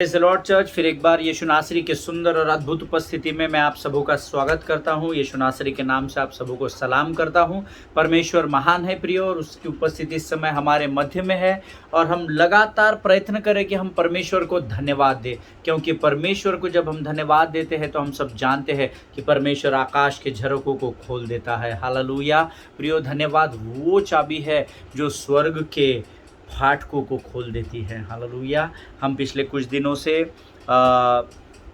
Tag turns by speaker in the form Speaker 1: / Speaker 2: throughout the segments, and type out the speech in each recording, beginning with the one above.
Speaker 1: Praise the Lord church. फिर एक बार यीशु नासरी के सुंदर और अद्भुत उपस्थिति में मैं आप सबों का स्वागत करता हूं। यीशु नासरी के नाम से आप सबों को सलाम करता हूं। परमेश्वर महान है प्रिय, और उसकी उपस्थिति इस समय हमारे मध्य में है। और हम लगातार प्रयत्न करें कि हम परमेश्वर को धन्यवाद दें, क्योंकि परमेश्वर को जब हम धन्यवाद देते हैं तो हम सब जानते हैं कि परमेश्वर आकाश के झरोकों को खोल देता है। हालेलुया प्रियो, धन्यवाद वो चाबी है जो स्वर्ग के फाटकों को खोल देती है। हालेलुया। हम पिछले कुछ दिनों से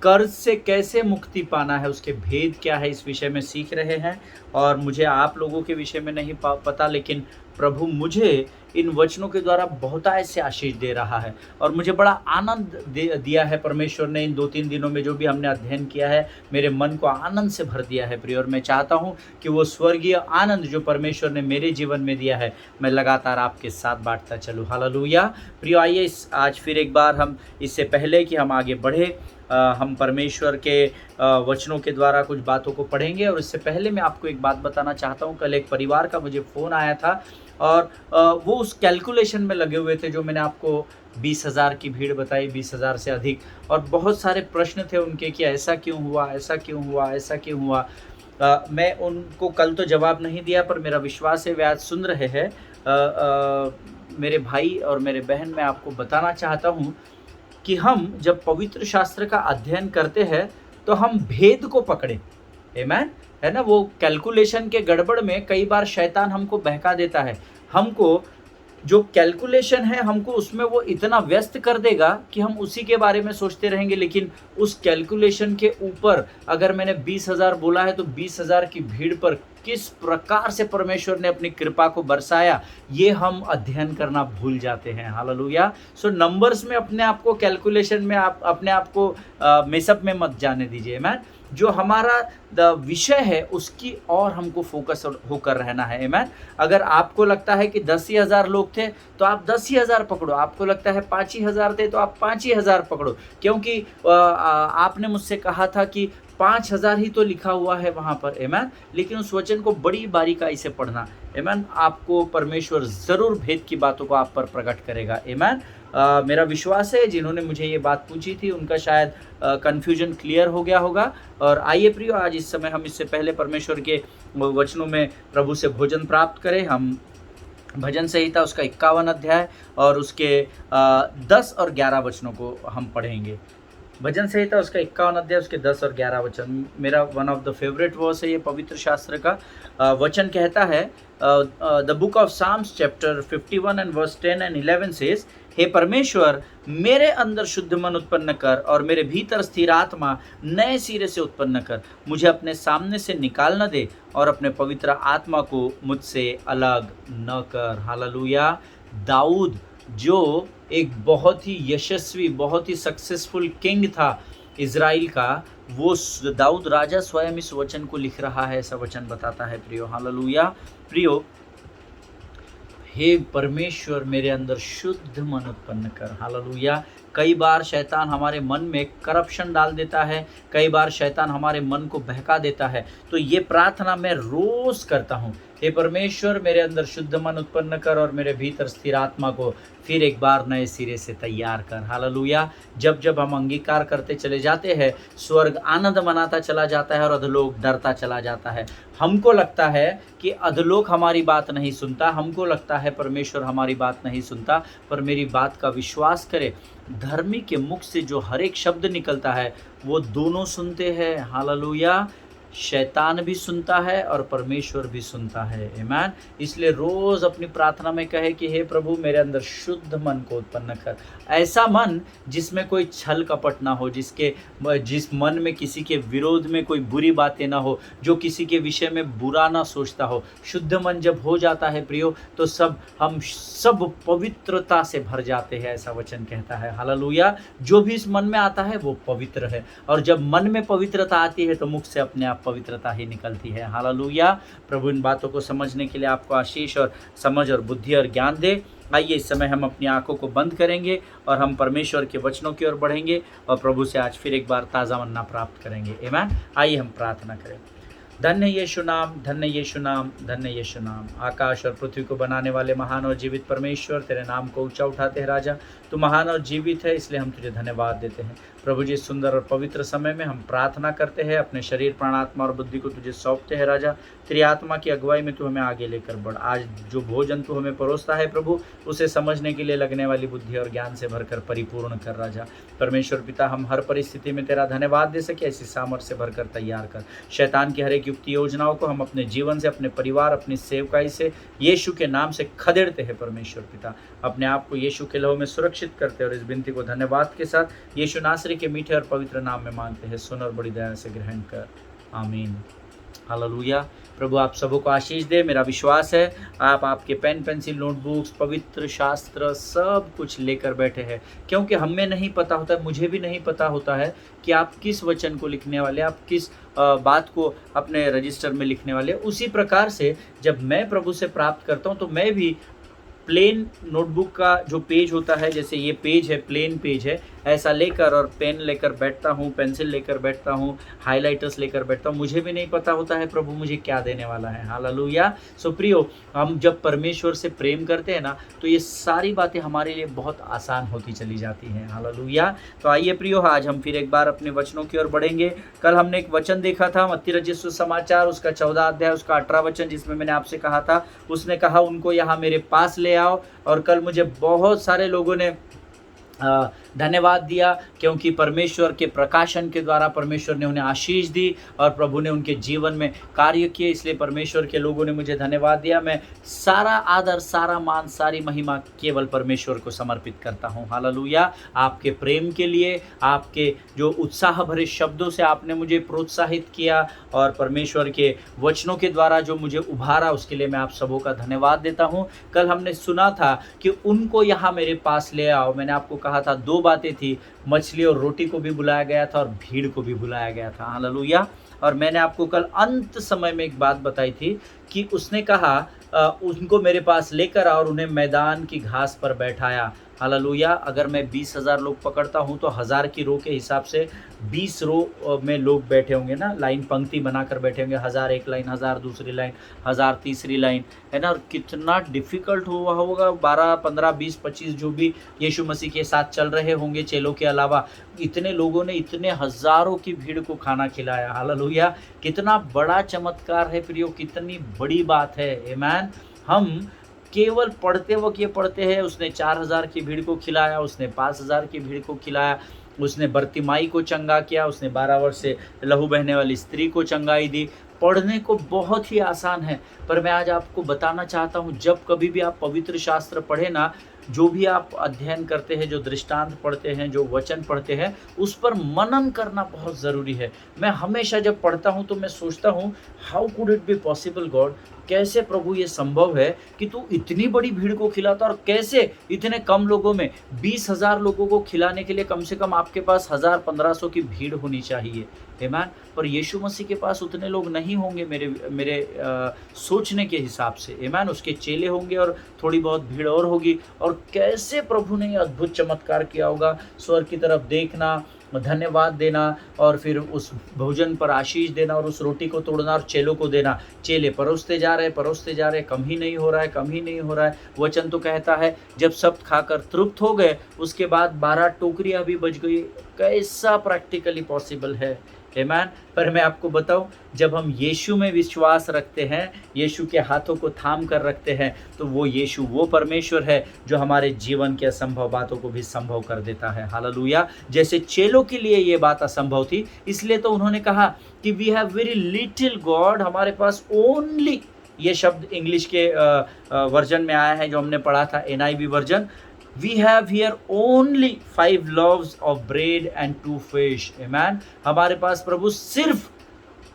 Speaker 1: कर्ज से कैसे मुक्ति पाना है, उसके भेद क्या है, इस विषय में सीख रहे हैं। और मुझे आप लोगों के विषय में नहीं पता, लेकिन प्रभु मुझे इन वचनों के द्वारा बहुत ऐसे आशीष दे रहा है। और मुझे बड़ा आनंद दिया है परमेश्वर ने। इन 2-3 दिनों में जो भी हमने अध्ययन किया है, मेरे मन को आनंद से भर दिया है प्रिय। और मैं चाहता हूँ कि वो स्वर्गीय आनंद जो परमेश्वर ने मेरे जीवन में दिया है, मैं लगातार आपके साथ बांटता चलूँ। हालेलुया प्रिय। आइए आज फिर एक बार हम, इससे पहले कि हम आगे बढ़े, हम परमेश्वर के वचनों के द्वारा कुछ बातों को पढ़ेंगे। और इससे पहले मैं आपको एक बात बताना चाहता हूँ। कल एक परिवार का मुझे फ़ोन आया था, और वो उस कैलकुलेशन में लगे हुए थे जो मैंने आपको 20,000 की भीड़ बताई, 20,000 से अधिक। और बहुत सारे प्रश्न थे उनके कि ऐसा क्यों हुआ, ऐसा क्यों हुआ, ऐसा क्यों हुआ। मैं उनको कल तो जवाब नहीं दिया, पर मेरा विश्वास है वे आज सुन रहे हैं। मेरे भाई और मेरे बहन, मैं आपको बताना चाहता हूँ कि हम जब पवित्र शास्त्र का अध्ययन करते हैं तो हम भेद को पकड़े। आमीन, है ना। वो कैलकुलेशन के गड़बड़ में कई बार शैतान हमको बहका देता है। हमको जो कैलकुलेशन है, हमको उसमें वो इतना व्यस्त कर देगा कि हम उसी के बारे में सोचते रहेंगे। लेकिन उस कैलकुलेशन के ऊपर अगर मैंने 20,000 बोला है, तो 20,000 की भीड़ पर किस प्रकार से परमेश्वर ने अपनी कृपा को बरसाया, ये हम अध्ययन करना भूल जाते हैं। हालेलुया। सो नंबर्स में अपने आप को, कैलकुलेशन में आप अपने आप को मेसअप में मत जाने दीजिए। मैन, जो हमारा विषय है उसकी और हमको फोकस होकर रहना है। आमीन। अगर आपको लगता है कि 10,000 लोग थे तो आप 10,000 पकड़ो। आपको लगता है 5,000 थे तो आप 5,000 पकड़ो, क्योंकि आपने मुझसे कहा था कि 5,000 ही तो लिखा हुआ है वहाँ पर। आमीन। लेकिन उस वचन को बड़ी बारीकाई से पढ़ना। आमीन। आपको परमेश्वर ज़रूर भेद की बातों को आप पर प्रकट करेगा। आमीन। मेरा विश्वास है जिन्होंने मुझे ये बात पूछी थी उनका शायद कन्फ्यूजन क्लियर हो गया होगा। और आइए प्रियो, आज इस समय हम इससे पहले परमेश्वर के वचनों में प्रभु से भोजन प्राप्त करें। हम भजन संहिता उसका 51 अध्याय और उसके 10 और 11 वचनों को हम पढ़ेंगे। भजन संहिता उसका 51 अध्याय, उसके 10 और 11 वचन मेरा one of the favourite verse है ये पवित्र शास्त्र का। वचन कहता है, the book of Psalms chapter 51 and verse 10 and 11 says, हे परमेश्वर, मेरे अंदर शुद्ध मन उत्पन्न कर और मेरे भीतर स्थिर आत्मा नए सिरे से उत्पन्न कर। मुझे अपने सामने से निकाल न दे और अपने पवित्र आत्मा को मुझसे अलग न कर। हालेलुया। दाऊद जो एक बहुत ही यशस्वी, बहुत ही सक्सेसफुल किंग था इज़राइल का, वो दाऊद राजा स्वयं इस वचन को लिख रहा है। ऐसा वचन बताता है प्रियो। हालेलुया। प्रियो, हे परमेश्वर, मेरे अंदर शुद्ध मन उत्पन्न कर। हालेलुया। कई बार शैतान हमारे मन में करप्शन डाल देता है, कई बार शैतान हमारे मन को बहका देता है। तो ये प्रार्थना मैं रोज करता हूँ, हे परमेश्वर, मेरे अंदर शुद्ध मन उत्पन्न कर और मेरे भीतर स्थिर आत्मा को फिर एक बार नए सिरे से तैयार कर। हालेलुया। जब जब हम अंगीकार करते चले जाते हैं, स्वर्ग आनंद मनाता चला जाता है और अधोलोक डरता चला जाता है। हमको लगता है कि अधोलोक हमारी बात नहीं सुनता, हमको लगता है परमेश्वर हमारी बात नहीं सुनता, पर मेरी बात का विश्वास करे, धर्मी के मुख से जो हर एक शब्द निकलता है वो दोनों सुनते हैं। हालेलुया। शैतान भी सुनता है और परमेश्वर भी सुनता है। आमीन। इसलिए रोज अपनी प्रार्थना में कहे कि हे प्रभु, मेरे अंदर शुद्ध मन को उत्पन्न कर। ऐसा मन जिसमें कोई छल कपट ना हो, जिस मन में किसी के विरोध में कोई बुरी बातें ना हो, जो किसी के विषय में बुरा ना सोचता हो। शुद्ध मन जब हो जाता है प्रियो, तो हम सब पवित्रता से भर जाते हैं। ऐसा वचन कहता है। हालेलुया। जो भी इस मन में आता है वो पवित्र है, और जब मन में पवित्रता आती है तो मुख से अपने आप पवित्रता ही निकलती है। हालेलुया। प्रभु इन बातों को समझने के लिए आपको आशीष और समझ और बुद्धि और ज्ञान दे। आइए इस समय हम अपनी आंखों को बंद करेंगे और हम परमेश्वर के वचनों की ओर बढ़ेंगे और प्रभु से आज फिर एक बार ताज़ा मन्ना प्राप्त करेंगे। आमीन। आइए हम प्रार्थना करें। धन्य यीशु नाम, धन्य यीशु नाम, धन्य यीशु नाम। आकाश और पृथ्वी को बनाने वाले महान और जीवित परमेश्वर, तेरे नाम को ऊंचा उठाते हैं राजा। तू महान और जीवित है, इसलिए हम तुझे धन्यवाद देते हैं प्रभु जी। सुंदर और पवित्र समय में हम प्रार्थना करते हैं, अपने शरीर, प्राण, आत्मा और बुद्धि को तुझे सौंपते हैं राजा। तेरी आत्मा की अगुवाई में तू हमें आगे लेकर बढ़। आज जो भोजन तू हमें परोसता है प्रभु, उसे समझने के लिए लगने वाली बुद्धि और ज्ञान से भरकर परिपूर्ण कर राजा। परमेश्वर पिता, हम हर परिस्थिति में तेरा धन्यवाद दे सके, ऐसी सामर्थ्य से भरकर तैयार कर। शैतान की हर एक युक्ति योजनाओं को हम अपने जीवन से, अपने परिवार, अपनी सेवकाई से यीशु के नाम से खदेड़ते हैं परमेश्वर पिता। अपने आप को यीशु के लहू में सुरक्षित करते हैं और इस विनती को धन्यवाद के साथ यीशु नासरी के मीठे और पवित्र नाम में मांगते हैं। सुन और बड़ी दया से ग्रहण कर, आमीन। हालेलुया। प्रभु आप सबों को आशीष दे। मेरा विश्वास है आप आपके पेन, पेंसिल, नोटबुक्स, पवित्र शास्त्र सब कुछ लेकर बैठे हैं, क्योंकि हमें नहीं पता होता है, मुझे भी नहीं पता होता है कि आप किस वचन को लिखने वाले, आप किस बात को अपने रजिस्टर में लिखने वाले। उसी प्रकार से जब मैं प्रभु से प्राप्त करता हूँ तो मैं भी प्लेन नोटबुक का जो पेज होता है, जैसे ये पेज है, प्लेन पेज है, ऐसा लेकर और पेन लेकर बैठता हूँ, पेंसिल लेकर बैठता हूँ, हाइलाइटर्स लेकर बैठता हूँ। मुझे भी नहीं पता होता है प्रभु मुझे क्या देने वाला है। हालेलुया। सो प्रियो, हम जब परमेश्वर से प्रेम करते हैं ना, तो ये सारी बातें हमारे लिए बहुत आसान होती चली जाती हैं। हालेलुया। तो आइए प्रियो, आज हम फिर एक बार अपने वचनों की ओर बढ़ेंगे। कल हमने एक वचन देखा था, मत्ती रचित सुसमाचार उसका 14 अध्याय उसका 18 वचन, जिसमें मैंने आपसे कहा था, उसने कहा उनको यहाँ मेरे पास ले आओ। और कल मुझे बहुत सारे लोगों ने धन्यवाद दिया, क्योंकि परमेश्वर के प्रकाशन के द्वारा परमेश्वर ने उन्हें आशीष दी और प्रभु ने उनके जीवन में कार्य किए, इसलिए परमेश्वर के लोगों ने मुझे धन्यवाद दिया। मैं सारा आदर, सारा मान, सारी महिमा केवल परमेश्वर को समर्पित करता हूँ। हालेलुया। आपके प्रेम के लिए, आपके जो उत्साह भरे शब्दों से आपने मुझे प्रोत्साहित किया और परमेश्वर के वचनों के द्वारा जो मुझे उभारा, उसके लिए मैं आप सबों का धन्यवाद देता हूँ। कल हमने सुना था कि उनको यहाँ मेरे पास ले आओ। मैंने आपको कहा था दो बातें थी, मछली और रोटी को भी बुलाया गया था और भीड़ को भी बुलाया गया था। हालेलुया। और मैंने आपको कल अंत समय में एक बात बताई थी कि उसने कहा उनको मेरे पास लेकर आओ और उन्हें मैदान की घास पर बैठाया। हालेलुया। अगर मैं 20,000 लोग पकड़ता हूँ तो 1000 की रो के हिसाब से 20 रो में लोग बैठे होंगे ना, लाइन पंक्ति बनाकर बैठे होंगे। 1000 एक लाइन, 1000 दूसरी लाइन, 1000 तीसरी लाइन, है ना। और कितना डिफ़िकल्ट हुआ होगा। 12, 15, 20, 25 जो भी यीशु मसीह के साथ चल रहे होंगे चेलों के अलावा, इतने लोगों ने इतने हज़ारों की भीड़ को खाना खिलाया। हालेलुया। कितना बड़ा चमत्कार है प्रियो, कितनी बड़ी बात है। आमीन। हम केवल पढ़ते वक्त ये पढ़ते हैं, उसने 4000 की भीड़ को खिलाया, उसने 5000 की भीड़ को खिलाया, उसने बर्तिमाई को चंगा किया, उसने 12 वर्ष से लहू बहने वाली स्त्री को चंगाई दी। पढ़ने को बहुत ही आसान है, पर मैं आज आपको बताना चाहता हूँ, जब कभी भी आप पवित्र शास्त्र पढ़े ना, जो भी आप अध्ययन करते हैं, जो दृष्टांत पढ़ते हैं, जो वचन पढ़ते हैं, उस पर मनन करना बहुत ज़रूरी है। मैं हमेशा जब पढ़ता हूँ तो मैं सोचता हूँ, how could it be possible God, कैसे प्रभु ये संभव है कि तू इतनी बड़ी भीड़ को खिलाता, और कैसे इतने कम लोगों में 20,000 लोगों को खिलाने के लिए कम से कम आपके पास 1000-1500 की भीड़ होनी चाहिए। आमीन। पर यीशु मसीह के पास उतने लोग नहीं होंगे मेरे सोचने के हिसाब से। आमीन। उसके चेले होंगे और थोड़ी बहुत भीड़ और होगी। और कैसे प्रभु ने अद्भुत चमत्कार किया होगा। स्वर्ग की तरफ देखना, धन्यवाद देना और फिर उस भोजन पर आशीष देना और उस रोटी को तोड़ना और चेलों को देना। चेले परोसते जा रहे, कम ही नहीं हो रहा है। वचन तो कहता है जब सब खाकर तृप्त हो गए, उसके बाद 12 टोकरियां भी बच गई। कैसा प्रैक्टिकली पॉसिबल है। आमीन। पर मैं आपको बताऊं, जब हम यीशु में विश्वास रखते हैं, यीशु के हाथों को थाम कर रखते हैं, तो वो यीशु वो परमेश्वर है जो हमारे जीवन के असंभव बातों को भी संभव कर देता है। हालेलुया। जैसे चेलों के लिए ये बात असंभव थी, इसलिए तो उन्होंने कहा कि we have very little God, हमारे पास ओनली, ये शब्द इंग्लिश के वर्जन में आया है जो हमने पढ़ा था, NIV version, We have here only 5 loaves of bread and 2 fish. Amen. हमारे पास प्रभु सिर्फ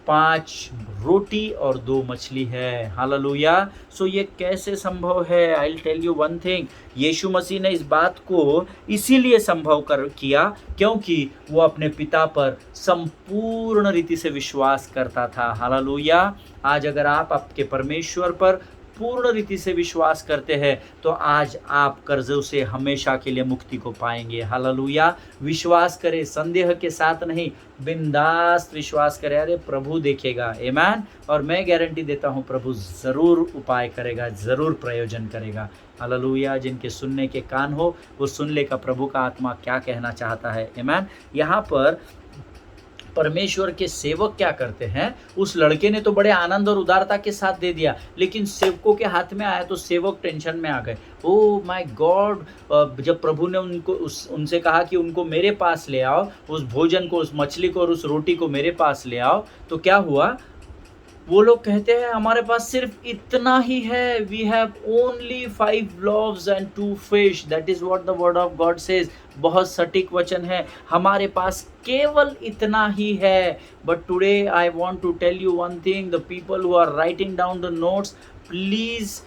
Speaker 1: 5 रोटी और 2 मछली है। हालेलुया। सो ये कैसे संभव है? I will tell you one thing. Yeshu Masih ने इस बात को इसीलिए संभव किया क्योंकि वो अपने पिता पर संपूर्ण रीति से विश्वास करता था। हालेलुया। आज अगर आप आपके परमेश्वर पर पूर्ण रीति से विश्वास करते हैं तो आज आप कर्जों से हमेशा के लिए मुक्ति को पाएंगे। हालेलुया। विश्वास करें, संदेह के साथ नहीं, बिंदास विश्वास करें। अरे प्रभु देखेगा, आमीन। और मैं गारंटी देता हूँ प्रभु ज़रूर उपाय करेगा, ज़रूर प्रयोजन करेगा। हालेलुया। जिनके सुनने के कान हो वो सुन ले का प्रभु का आत्मा क्या कहना चाहता है, आमीन। यहाँ पर परमेश्वर के सेवक क्या करते हैं, उस लड़के ने तो बड़े आनंद और उदारता के साथ दे दिया, लेकिन सेवकों के हाथ में आया तो सेवक टेंशन में आ गए। Oh my God. जब प्रभु ने उनसे कहा कि उनको मेरे पास ले आओ, उस भोजन को, उस मछली को और उस रोटी को मेरे पास ले आओ, तो क्या हुआ? वो लोग कहते हैं हमारे पास सिर्फ इतना ही है, we have only 5 loaves and 2 fish, that is what the word of God says. बहुत सटीक वचन है, हमारे पास केवल इतना ही है। But today I want to tell you one thing, the people who are writing down the notes, please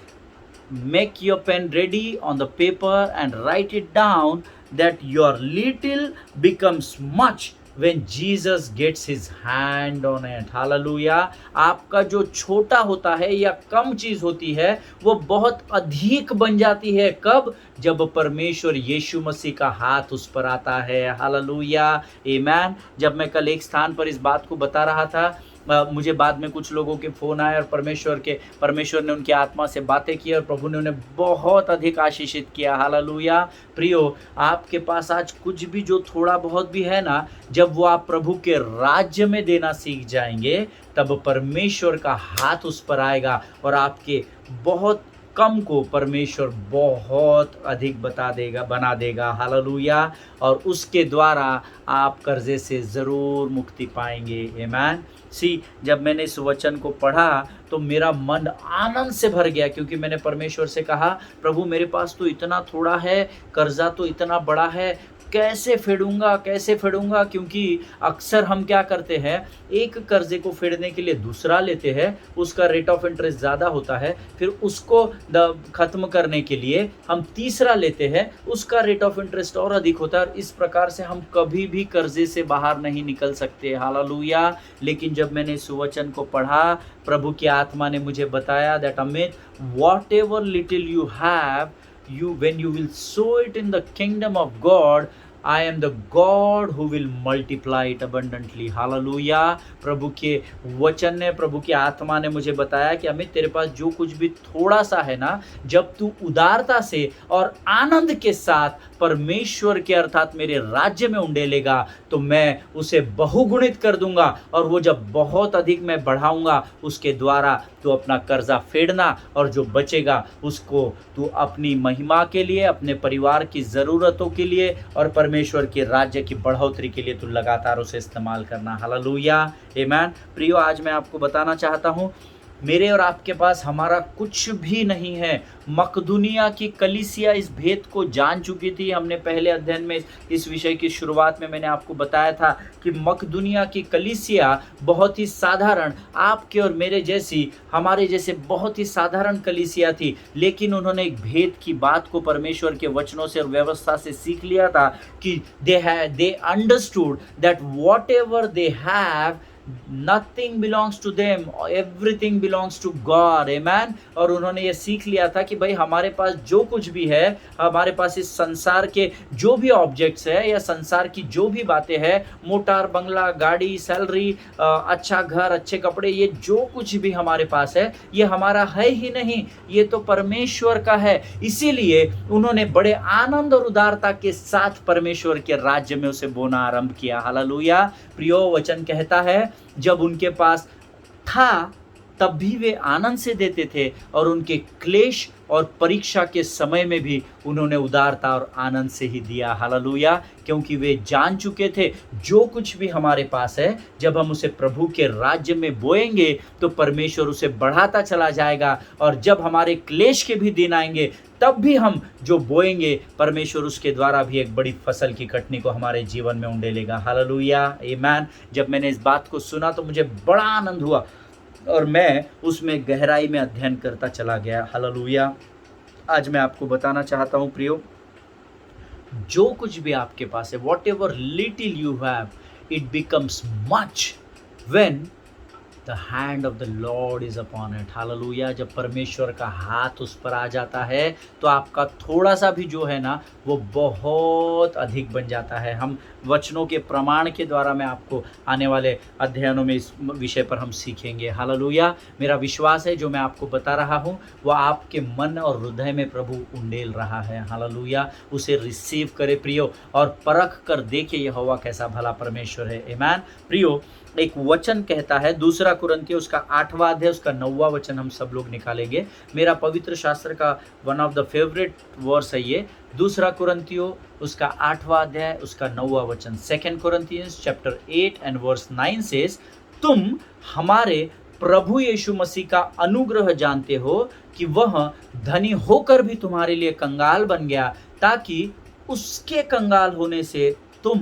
Speaker 1: make your pen ready on the paper and write it down that your little becomes much when Jesus gets his hand on it. Hallelujah. आपका जो छोटा होता है या कम चीज होती है वो बहुत अधिक बन जाती है। कब? जब परमेश्वर यीशु मसीह का हाथ उस पर आता है। हालेलुया, आमीन। जब मैं कल एक स्थान पर इस बात को बता रहा था, मुझे बाद में कुछ लोगों के फ़ोन आए और परमेश्वर ने उनकी आत्मा से बातें की और प्रभु ने उन्हें बहुत अधिक आशीषित किया। हालेलुया। प्रियो, आपके पास आज कुछ भी जो थोड़ा बहुत भी है ना, जब वो आप प्रभु के राज्य में देना सीख जाएंगे तब परमेश्वर का हाथ उस पर आएगा और आपके बहुत कम को परमेश्वर बहुत अधिक बना देगा। हालेलुया। और उसके द्वारा आप कर्जे से ज़रूर मुक्ति पाएंगे। आमीन। जब मैंने इस वचन को पढ़ा तो मेरा मन आनंद से भर गया, क्योंकि मैंने परमेश्वर से कहा प्रभु मेरे पास तो इतना थोड़ा है, कर्जा तो इतना बड़ा है, कैसे फेडूंगा। क्योंकि अक्सर हम क्या करते हैं, एक कर्जे को फेडने के लिए दूसरा लेते हैं, उसका रेट ऑफ इंटरेस्ट ज़्यादा होता है, फिर उसको ख़त्म करने के लिए हम तीसरा लेते हैं, उसका रेट ऑफ इंटरेस्ट और अधिक होता है, और इस प्रकार से हम कभी भी कर्जे से बाहर नहीं निकल सकते। हालेलुया। लेकिन जब मैंने इस वचन को पढ़ा, प्रभु की आत्मा ने मुझे बताया that Amit, what ever little you have, when you will sow it in the kingdom of God, I am the God who will multiply it abundantly. Hallelujah. प्रभु के वचन ने, प्रभु की आत्मा ने मुझे बताया कि अमित तेरे पास जो कुछ भी थोड़ा सा है ना, जब तू उदारता से और आनंद के साथ परमेश्वर के अर्थात मेरे राज्य में उंडेलेगा तो मैं उसे बहुगुणित कर दूंगा, और वो जब बहुत अधिक मैं बढ़ाऊंगा उसके द्वारा तू अपना कर्जा फेडना और जो बचेगा उसको तू अपनी महिमा के लिए, अपने परिवार की ज़रूरतों के लिए और परमेश्वर के राज्य की बढ़ोतरी के लिए तू लगातार उसे इस्तेमाल करना। हालेलुया, आमीन। प्रियो, आज मैं आपको बताना चाहता हूँ, मेरे और आपके पास हमारा कुछ भी नहीं है। मकदूनिया की कलीसिया इस भेद को जान चुकी थी। हमने पहले अध्ययन में इस विषय की शुरुआत में मैंने आपको बताया था कि मकदूनिया की कलीसिया बहुत ही साधारण, आपके और मेरे जैसी, हमारे जैसे बहुत ही साधारण कलीसिया थी, लेकिन उन्होंने एक भेद की बात को परमेश्वर के वचनों से और व्यवस्था से सीख लिया था कि they understood that what ever they have, nothing belongs to them, everything belongs to God, amen। और उन्होंने ये सीख लिया था कि भाई हमारे पास जो कुछ भी है, हमारे पास इस संसार के जो भी ऑब्जेक्ट्स है या संसार की जो भी बातें हैं, मोटार, बंगला, गाड़ी, सैलरी, अच्छा घर, अच्छे कपड़े, ये जो कुछ भी हमारे पास है ये हमारा है ही नहीं, ये तो परमेश्वर का है। इसीलिए उन्होंने बड़े आनंद और उदारता के साथ परमेश्वर के राज्य में उसे बोना आरंभ किया। हालेलुया। प्रियो, वचन कहता है जब उनके पास था तब भी वे आनंद से देते थे, और उनके क्लेश और परीक्षा के समय में भी उन्होंने उदारता और आनंद से ही दिया। हालेलुया। क्योंकि वे जान चुके थे जो कुछ भी हमारे पास है, जब हम उसे प्रभु के राज्य में बोएंगे तो परमेश्वर उसे बढ़ाता चला जाएगा, और जब हमारे क्लेश के भी दिन आएंगे तब भी हम जो बोएंगे परमेश्वर उसके द्वारा भी एक बड़ी फसल की कटनी को हमारे जीवन में उंडेलेगा। हालेलुया, आमीन। जब मैंने इस बात को सुना तो मुझे बड़ा आनंद हुआ और मैं उसमें गहराई में अध्ययन करता चला गया। हालेलुया। आज मैं आपको बताना चाहता हूँ प्रियो, जो कुछ भी आपके पास है, what ever little you have, it becomes much when the hand of the Lord is upon it. Hallelujah. जब परमेश्वर का हाथ उस पर आ जाता है तो आपका थोड़ा सा भी जो है ना वो बहुत अधिक बन जाता है। हम वचनों के प्रमाण के द्वारा मैं आपको आने वाले अध्ययनों में इस विषय पर हम सीखेंगे। हालेलुया। मेरा विश्वास है जो मैं आपको बता रहा हूँ वह आपके मन और हृदय में प्रभु उंडेल रहा है। हालेलुया। उसे रिसीव करे प्रियो, और परख कर देखिए यहोवा कैसा भला परमेश्वर है। आमीन। प्रियो, एक वचन कहता है, दूसरा कुरिन्थियों उसका 8वां अध्याय उसका 9वां वचन हम सब लोग निकालेंगे। मेरा पवित्र शास्त्र का one of the favourite verse है ये। दूसरा कुरिन्थियों उसका 8वां अध्याय उसका 9वां वचन। 2 Corinthians chapter 8 and verse 9 says, तुम हमारे प्रभु यीशु मसीह का अनुग्रह जानते हो कि वह धनी होकर भी तुम्हारे लिए कंगाल बन गया, ताकि उसके कंगाल होने से तुम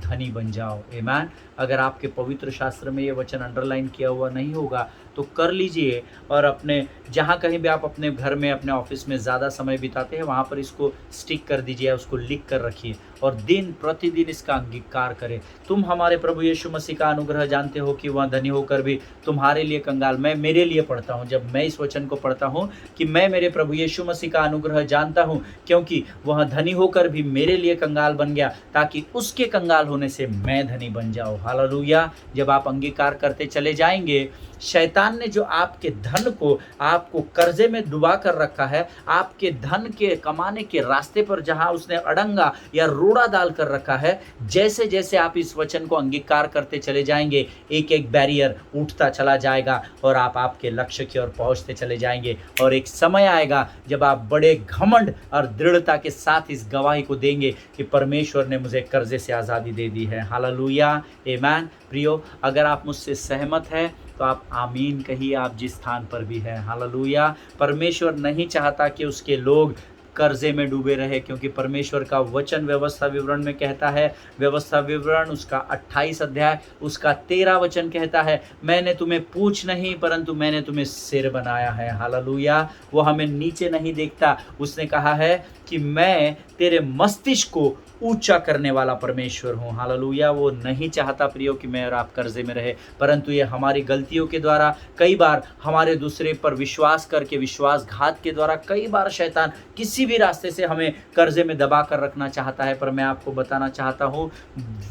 Speaker 1: धनी बन जाओ। आमीन। अगर आपके पवित्र शास्त्र में ये वचन अंडरलाइन किया हुआ नहीं होगा तो कर लीजिए, और अपने जहाँ कहीं भी आप अपने घर में अपने ऑफिस में ज़्यादा समय बिताते हैं वहाँ पर इसको स्टिक कर दीजिए, उसको लिख कर रखिए और दिन प्रतिदिन इसका अंगीकार करें। तुम हमारे प्रभु यीशु मसीह का अनुग्रह जानते हो कि वह धनी होकर भी तुम्हारे लिए कंगाल। मैं मेरे लिए पढ़ता हूँ, जब मैं इस वचन को पढ़ता हूँ कि मैं मेरे प्रभु यीशु मसीह का अनुग्रह जानता हूँ क्योंकि वह धनी होकर भी मेरे लिए कंगाल बन गया, ताकि उसके कंगाल होने से मैं धनी बन जाऊँ। हालेलुया। जब आप अंगीकार करते चले जाएंगे, शैतान ने जो आपके धन को आपको कर्जे में डुबा कर रखा है, आपके धन के कमाने के रास्ते पर जहां उसने अड़ंगा या रोड़ा डाल कर रखा है, जैसे जैसे आप इस वचन को अंगीकार करते चले जाएंगे एक एक बैरियर उठता चला जाएगा और आप आपके लक्ष्य की ओर पहुंचते चले जाएंगे। और एक समय आएगा जब आप बड़े घमंड और दृढ़ता के साथ इस गवाही को देंगे कि परमेश्वर ने मुझे कर्जे से आज़ादी दे दी है। हालेलुया। आमीन। प्रियो, अगर आप मुझसे सहमत हैं तो आप आमीन कहिए, आप जिस स्थान पर भी हैं। हालेलुया। परमेश्वर नहीं चाहता कि उसके लोग कर्जे में डूबे रहे, क्योंकि परमेश्वर का वचन व्यवस्था विवरण में कहता है, व्यवस्था विवरण उसका 28 अध्याय उसका 13 वचन कहता है, मैंने तुम्हें पूंछ नहीं परंतु मैंने तुम्हें सिर बनाया है। हालेलुया। वो हमें नीचे नहीं देखता, उसने कहा है कि मैं तेरे मस्तिष्क को ऊंचा करने वाला परमेश्वर हूँ। हालेलुया। वो नहीं चाहता प्रियो कि मैं और आप कर्जे में रहे, परंतु ये हमारी गलतियों के द्वारा कई बार हमारे दूसरे पर विश्वास करके विश्वासघात के द्वारा कई बार शैतान किसी भी रास्ते से हमें कर्जे में दबा कर रखना चाहता है। पर मैं आपको बताना चाहता हूँ,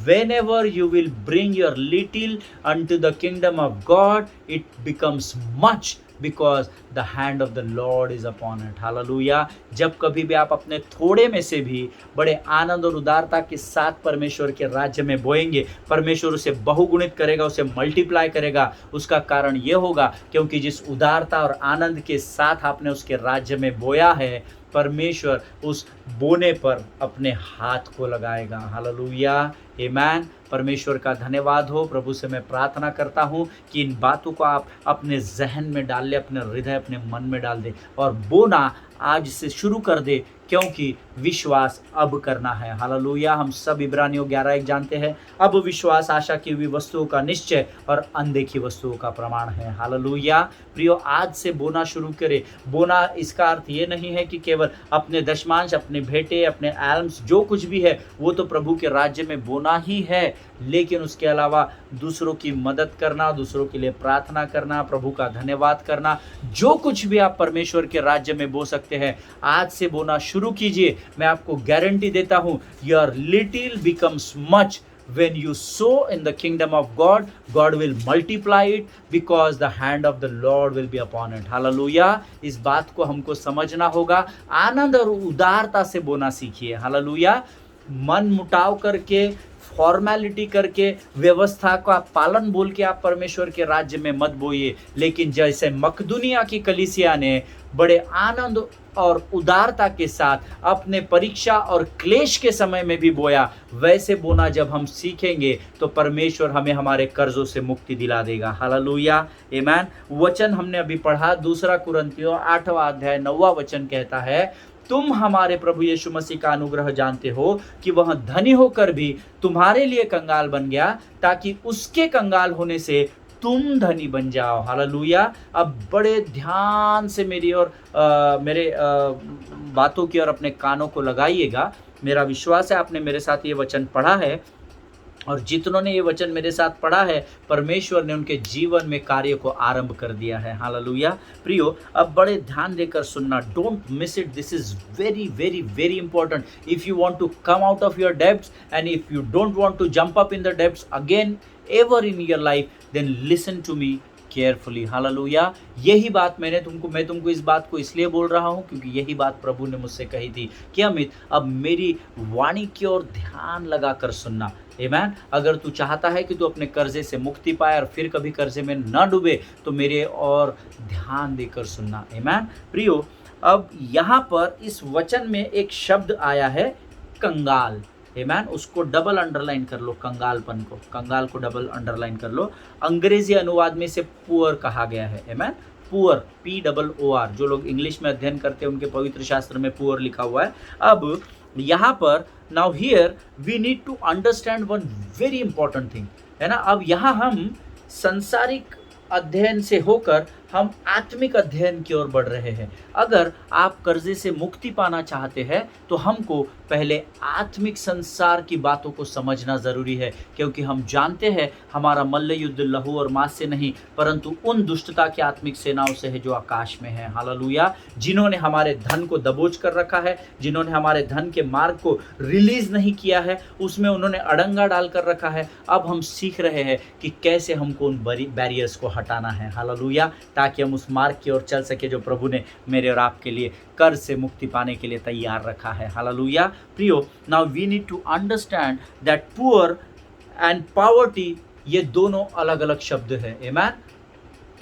Speaker 1: whenever you will bring your little unto the kingdom of God, it becomes much because the hand of the Lord is upon it. Hallelujah. जब कभी भी आप अपने थोड़े में से भी बड़े आनंद और उदारता के साथ परमेश्वर के राज्य में बोएंगे, परमेश्वर उसे बहुगुणित करेगा, उसे मल्टीप्लाई करेगा। उसका कारण ये होगा क्योंकि जिस उदारता और आनंद के साथ आपने उसके राज्य में बोया है, परमेश्वर उस बोने पर अपने हाथ को लगाएगा। हालेलुया। आमीन। परमेश्वर का धन्यवाद हो। प्रभु से मैं प्रार्थना करता हूँ कि इन बातों को आप अपने जहन में डाल ले, अपने हृदय अपने मन में डाल दे और बोना आज से शुरू कर दे, क्योंकि विश्वास अब करना है। हालेलुया। हम सब इब्रानियों 11:1 जानते हैं, अब विश्वास आशा की हुई वस्तुओं का निश्चय और अनदेखी वस्तुओं का प्रमाण है। हालेलुया। प्रियो, आज से बोना शुरू करें। बोना इसका अर्थ ये नहीं है कि केवल अपने दशमांश, अपने भेंटे, अपने एल्म्स जो कुछ भी है वो तो प्रभु के राज्य में बोना ही है, लेकिन उसके अलावा दूसरों की मदद करना, दूसरों के लिए प्रार्थना करना, प्रभु का धन्यवाद करना, जो कुछ भी आप परमेश्वर के राज्य में बो सकते हैं, आज से बोना शुरू कीजिए। मैं आपको गारंटी देता हूं, your little becomes much when you sow in the kingdom of God, God will multiply it because the hand of the Lord will be upon it. Hallelujah. इस बात को हमको समझना होगा। आनंद और उदारता से बोना सीखिए। हालेलुया। मन मुटाव करके, फॉर्मेलिटी करके, व्यवस्था का पालन बोल के आप परमेश्वर के राज्य में मत बोइए, लेकिन जैसे मकदुनिया की कलीसिया ने बड़े आनंद और उदारता के साथ अपने परीक्षा और क्लेश के समय में भी बोया, वैसे बोना जब हम सीखेंगे तो परमेश्वर हमें हमारे कर्जों से मुक्ति दिला देगा। हालेलुया। आमीन। वचन हमने अभी पढ़ा, दूसरा कुरिन्थियों 8वां अध्याय 9वां वचन कहता है, तुम हमारे प्रभु यीशु मसीह का अनुग्रह जानते हो कि वह धनी होकर भी तुम्हारे लिए कंगाल बन गया, ताकि उसके कंगाल होने से तुम धनी बन जाओ। हालेलुया। अब बड़े ध्यान से मेरी और मेरे बातों की और अपने कानों को लगाइएगा। मेरा विश्वास है आपने मेरे साथ ये वचन पढ़ा है। और जितनों ने ये वचन मेरे साथ पढ़ा है, परमेश्वर ने उनके जीवन में कार्य को आरंभ कर दिया है। हालेलुया। प्रियो, अब बड़े ध्यान देकर सुनना, don't miss it, this is very very very important. If you want to come out of your debts and if you don't want to jump up in the debts again ever in your life, then listen to me carefully. Hallelujah. यही बात मैं तुमको इस बात को इसलिए बोल रहा हूँ क्योंकि यही बात प्रभु ने मुझसे कही थी कि अमित, अब मेरी वाणी की ओर ध्यान लगाकर सुनना। आमीन। अगर तू चाहता है कि तू अपने कर्जे से मुक्ति पाए और फिर कभी कर्जे में न डूबे, तो मेरे और ध्यान देकर सुनना। आमीन। प्रियो, अब यहाँ पर इस वचन में एक शब्द आया है कंगाल। आमीन। उसको डबल अंडरलाइन कर लो, कंगालपन को, कंगाल को डबल अंडरलाइन कर लो। अंग्रेजी अनुवाद में से पुअर कहा गया है। आमीन। Poor, POOR। जो लोग इंग्लिश में अध्ययन करते हैं उनके पवित्र शास्त्र में पुअर लिखा हुआ है। अब यहाँ पर now here we need to understand one very important thing, है ना। अब यहाँ हम संसारिक अध्ययन से होकर हम आत्मिक अध्ययन की ओर बढ़ रहे हैं। अगर आप कर्जे से मुक्ति पाना चाहते हैं तो हमको पहले आत्मिक संसार की बातों को समझना जरूरी है, क्योंकि हम जानते हैं हमारा मल्ल युद्ध लहू और मांस से नहीं परंतु उन दुष्टता की आत्मिक सेनाओं से है जो आकाश में है। हालेलुया। जिन्होंने हमारे धन को दबोच कर रखा है, जिन्होंने हमारे धन के मार्ग को रिलीज नहीं किया है, उसमें उन्होंने अड़ंगा डाल कर रखा है। अब हम सीख रहे हैं कि कैसे हमको उन बैरियर्स को हटाना है। हालेलुया। ताकि हम उस मार्ग की ओर चल सके जो प्रभु ने मेरे और आपके लिए कर्ज से मुक्ति पाने के लिए तैयार रखा है। हालेलुया। प्रियो, now we need to understand that poor and poverty, ये दोनों अलग अलग शब्द है। आमीन।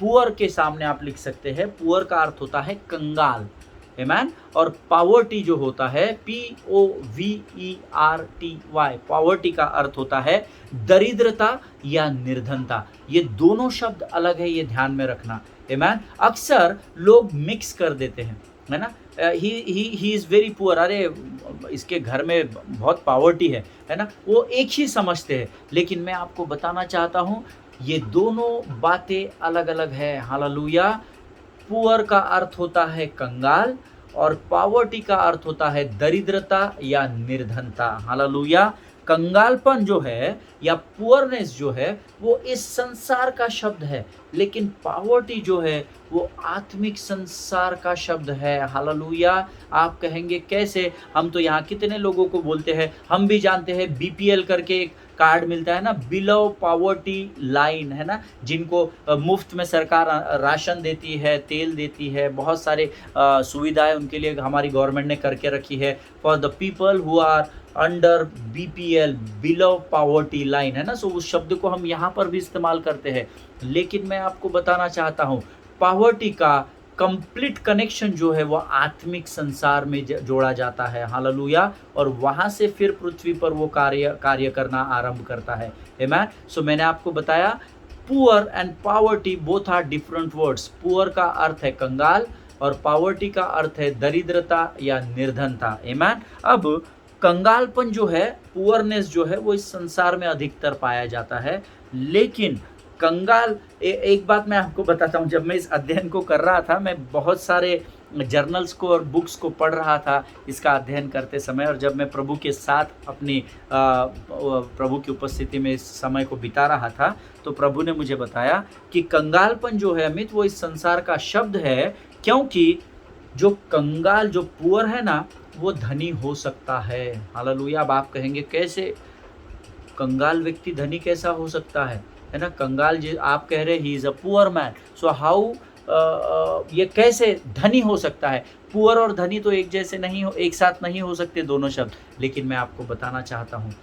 Speaker 1: पुअर के सामने आप लिख सकते हैं, पुअर का अर्थ होता है कंगाल। आमीन। और पॉवर्टी जो होता है POVERTY, पॉवर्टी का अर्थ होता है दरिद्रता या निर्धनता। ये दोनों शब्द अलग है, ये ध्यान में रखना। आमीन। अक्सर लोग मिक्स कर देते हैं, है ना। ही इज़ वेरी पुअर, अरे इसके घर में बहुत पॉवर्टी है ना, वो एक ही समझते हैं। लेकिन मैं आपको बताना चाहता हूँ ये दोनों बातें अलग अलग है। हालेलुया। पुअर का अर्थ होता है कंगाल और पॉवर्टी का अर्थ होता है दरिद्रता या निर्धनता। हालेलुया। कंगालपन जो है या पुअरनेस जो है वो इस संसार का शब्द है, लेकिन पॉवर्टी जो है वो आत्मिक संसार का शब्द है। हालेलुया। आप कहेंगे कैसे, हम तो यहाँ कितने लोगों को बोलते हैं, हम भी जानते हैं BPL करके एक कार्ड मिलता है ना, बिलो पॉवर्टी लाइन, है ना, जिनको मुफ्त में सरकार राशन देती है, तेल देती है, बहुत सारे सुविधाएं उनके लिए हमारी गवर्नमेंट ने करके रखी है for the people who are under BPL, below poverty line, है ना। सो उस शब्द को हम यहाँ पर भी इस्तेमाल करते हैं। लेकिन मैं आपको बताना चाहता हूँ पॉवर्टी का कंप्लीट कनेक्शन जो है वो आत्मिक संसार में जोड़ा जाता है। हालेलुया। और वहाँ से फिर पृथ्वी पर वो कार्य करना आरंभ करता है। आमीन। सो मैंने आपको बताया poor and poverty both are different words. Poor का अर्थ है कंगाल और पॉवर्टी का अर्थ है दरिद्रता या निर्धनता। आमीन। अब कंगालपन जो है, पुअरनेस जो है, वो इस संसार में अधिकतर पाया जाता है। लेकिन कंगाल, एक बात मैं आपको बताता हूँ, जब मैं इस अध्ययन को कर रहा था मैं बहुत सारे जर्नल्स को और बुक्स को पढ़ रहा था इसका अध्ययन करते समय, और जब मैं प्रभु के साथ अपनी प्रभु की उपस्थिति में इस समय को बिता रहा था तो प्रभु ने मुझे बताया कि कंगालपन जो है अमित, वो इस संसार का शब्द है, क्योंकि जो कंगाल, जो पुअर है ना, वो धनी हो सकता है। हालेलुया। अब आप कहेंगे कैसे कंगाल व्यक्ति धनी कैसा हो सकता है ना। कंगाल जी आप कह रहे he is a poor man, so how, ये कैसे धनी हो सकता है। पुअर और धनी तो एक जैसे नहीं हो, एक साथ नहीं हो सकते दोनों शब्द। लेकिन मैं आपको बताना चाहता हूँ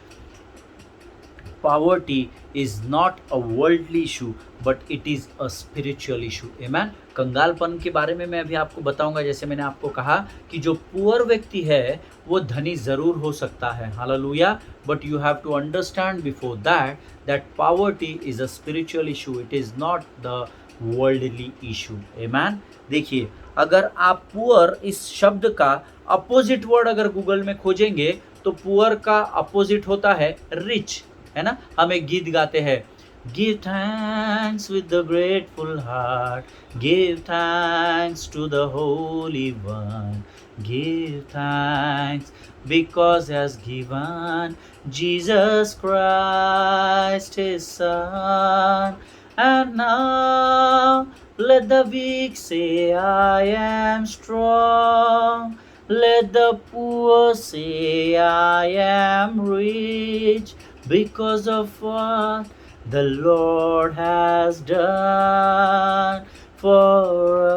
Speaker 1: poverty is not a worldly issue but it is a spiritual issue. आमीन। कंगालपन के बारे में मैं अभी आपको बताऊंगा। जैसे मैंने आपको कहा कि जो पुअर व्यक्ति है वो धनी ज़रूर हो सकता है। Hallelujah. But you have to understand before that poverty is a spiritual issue, it is not the worldly issue. Amen. देखिए, अगर आप पुअर इस शब्द का अपोजिट वर्ड अगर गूगल में खोजेंगे तो पुअर का अपोजिट होता है रिच, है ना। हम एक गीत गाते हैं, give thanks with the grateful heart, give thanks to the holy one, give thanks because has given Jesus Christ his son. And now let the weak say, I am strong. Let the poor say, I am rich, because of what the Lord has done for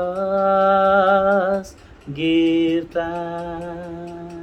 Speaker 1: us. Give thanks.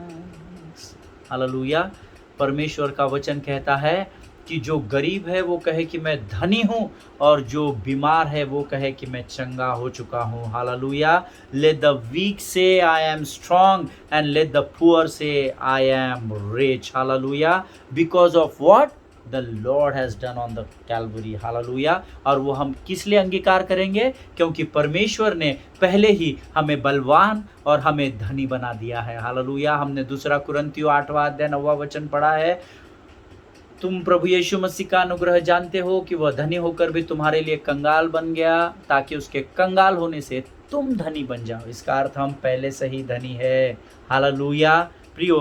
Speaker 1: Hallelujah. परमेश्वर का वचन कहता है कि जो गरीब है वो कहे कि मैं धनी हूँ, और जो बीमार है वो कहे कि मैं चंगा हो चुका हूँ। Hallelujah. Late the weak say I am strong and let the poor say I am rich. Hallelujah. Because of what the Lord has done on the Calvary. Hallelujah. और वो हम किस लिए अंगीकार करेंगे? क्योंकि परमेश्वर ने पहले ही हमें बलवान और हमें धनी बना दिया है। हालेलुया। हमने 2 कुरिन्थियों 8वां अध्याय 9वां वचन पढ़ा है, तुम प्रभु यीशु मसीह का अनुग्रह जानते हो कि वह धनी होकर भी तुम्हारे लिए कंगाल बन गया, ताकि उसके कंगाल होने से तुम धनी बन जाओ। इसका अर्थ हम पहले से ही धनी है। हालेलुया। प्रियो,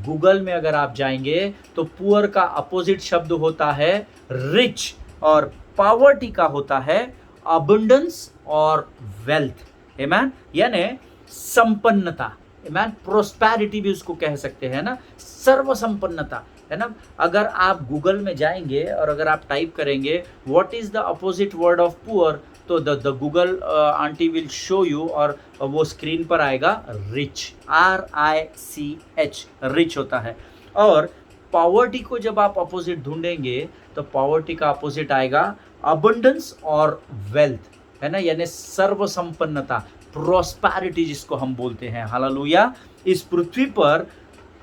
Speaker 1: गूगल में अगर आप जाएंगे तो पुअर का अपोजिट शब्द होता है रिच, और पॉवर्टी का होता है अबंडेंस और वेल्थ। आमीन। यानी संपन्नता। आमीन। प्रोस्पेरिटी भी उसको कह सकते हैं ना, सर्वसंपन्नता, है ना। अगर आप गूगल में जाएंगे और अगर आप टाइप करेंगे what is the opposite word of poor, तो the Google aunty will show you, और वो स्क्रीन पर आएगा रिच, RICH, रिच होता है। और पॉवर्टी को जब आप अपोजिट ढूंढेंगे तो पॉवर्टी का अपोजिट आएगा अबंडेंस और वेल्थ, है ना, यानी सर्वसंपन्नता, प्रोस्पेरिटी जिसको हम बोलते हैं। हालेलुया। इस पृथ्वी पर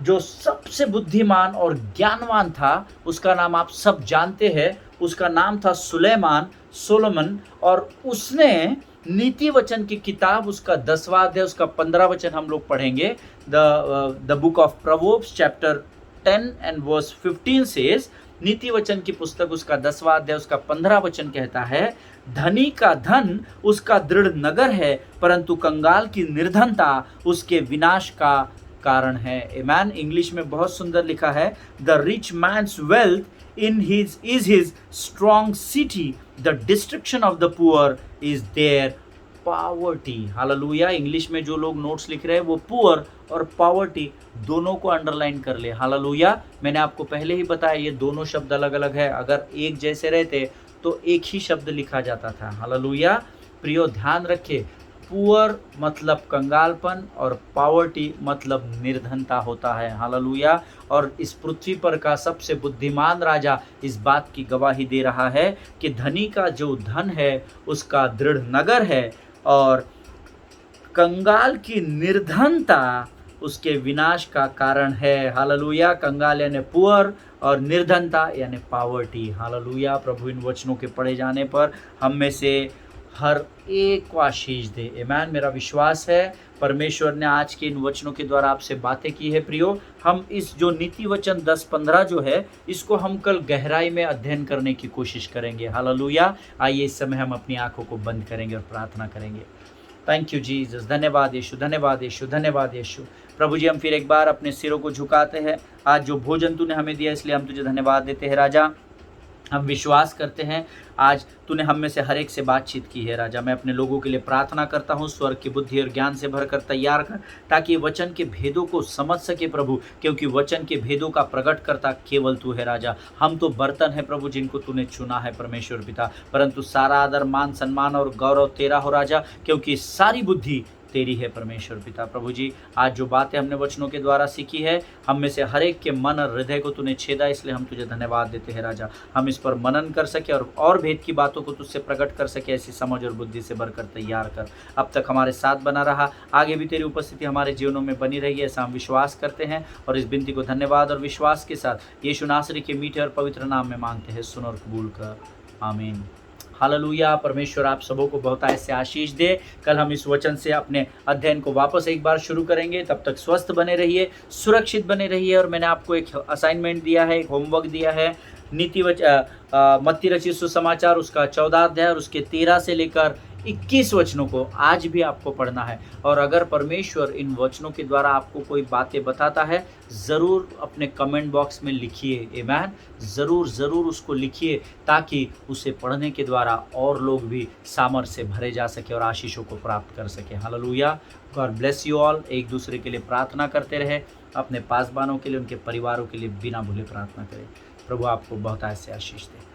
Speaker 1: जो सबसे बुद्धिमान और ज्ञानवान था उसका नाम आप सब जानते हैं, उसका नाम था सुलेमान, सोलोमन। और उसने नीति वचन की किताब, उसका 10वां अध्याय उसका 15 वचन हम लोग पढ़ेंगे। The book of Proverbs chapter 10 and verse 15 says, नीति वचन की पुस्तक उसका 10वां अध्याय उसका 15 वचन कहता है, धनी का धन उसका दृढ़ नगर है, परंतु कंगाल की निर्धनता उसके विनाश का कारण है। आमीन। इंग्लिश में बहुत सुंदर लिखा है, the rich mains wealth in his is his strong city, the destruction of the poor is there poverty. Hallelujah. English में जो लोग नोट्स लिख रहे हैं वो पुअर और पॉवर्टी दोनों को अंडरलाइन कर ले। हालेलुया। मैंने आपको पहले ही बताया ये दोनों शब्द अलग अलग है, अगर एक जैसे रहते तो एक ही शब्द लिखा जाता था। हालेलुया। प्रियो, ध्यान रखे, पुअर मतलब कंगालपन और पॉवर्टी मतलब निर्धनता होता है। हालेलुया। और इस पृथ्वी पर का सबसे बुद्धिमान राजा इस बात की गवाही दे रहा है कि धनी का जो धन है उसका दृढ़ नगर है, और कंगाल की निर्धनता उसके विनाश का कारण है। हालेलुया। कंगाल यानी पुअर और निर्धनता यानी पॉवर्टी। हालेलुया। प्रभु इन वचनों के पढ़े जाने पर हम में से हर एक को आशीष दे। आमीन। मेरा विश्वास है परमेश्वर ने आज के इन वचनों के द्वारा आपसे बातें की है। प्रियो, हम इस जो नीति वचन 10-15 जो है इसको हम कल गहराई में अध्ययन करने की कोशिश करेंगे। हालेलुया। आइए इस समय हम अपनी आंखों को बंद करेंगे और प्रार्थना करेंगे। Thank you Jesus. धन्यवाद यीशु, धन्यवाद यीशु, धन्यवाद यीशु। प्रभु जी, हम फिर एक बार अपने सिरों को झुकाते हैं। आज जो भोजन तूने हमें दिया इसलिए हम तुझे धन्यवाद देते हैं राजा। हम विश्वास करते हैं आज तूने हम में से हर एक से बातचीत की है राजा। मैं अपने लोगों के लिए प्रार्थना करता हूँ, स्वर्ग की बुद्धि और ज्ञान से भरकर तैयार कर, ताकि वचन के भेदों को समझ सके प्रभु, क्योंकि वचन के भेदों का प्रकट करता केवल तू है राजा। हम तो बर्तन है प्रभु जिनको तूने चुना है परमेश्वर पिता, परंतु सारा आदर, मान, सम्मान और गौरव तेरा हो राजा, क्योंकि सारी बुद्धि तेरी है परमेश्वर पिता। प्रभु जी, आज जो बातें हमने वचनों के द्वारा सीखी है, हम में से हर एक के मन और हृदय को तूने छेदा, इसलिए हम तुझे धन्यवाद देते हैं राजा। हम इस पर मनन कर सके और भेद की बातों को तुझसे प्रकट कर सके, ऐसी समझ और बुद्धि से भरकर तैयार कर। अब तक हमारे साथ बना रहा, आगे भी तेरी उपस्थिति हमारे जीवनों में बनी रही, ऐसा हम विश्वास करते हैं और इस विनती को धन्यवाद और विश्वास के साथ यीशु नासरी के मीठे और पवित्र नाम में मांगते हैं, सुन और कबूल कर। आमीन। हालेलुया। परमेश्वर आप सबों को बहुत ऐसे आशीष दे। कल हम इस वचन से अपने अध्ययन को वापस एक बार शुरू करेंगे। तब तक स्वस्थ बने रहिए, सुरक्षित बने रहिए। और मैंने आपको एक असाइनमेंट दिया है, एक होमवर्क दिया है, मत्ती रचित सुसमाचार उसका 14 अध्याय और उसके 13 से लेकर 21 वचनों को आज भी आपको पढ़ना है। और अगर परमेश्वर इन वचनों के द्वारा आपको कोई बातें बताता है, ज़रूर अपने कमेंट बॉक्स में लिखिए, आमेन। ज़रूर उसको लिखिए, ताकि उसे पढ़ने के द्वारा और लोग भी सामर्थ से भरे जा सके और आशीषों को प्राप्त कर सके। Hallelujah. God bless you all. एक दूसरे के लिए प्रार्थना करते रहे, अपने पासबानों के लिए, उनके परिवारों के लिए बिना भूले प्रार्थना करें। प्रभु आपको बहुत ऐसे आशीष दे।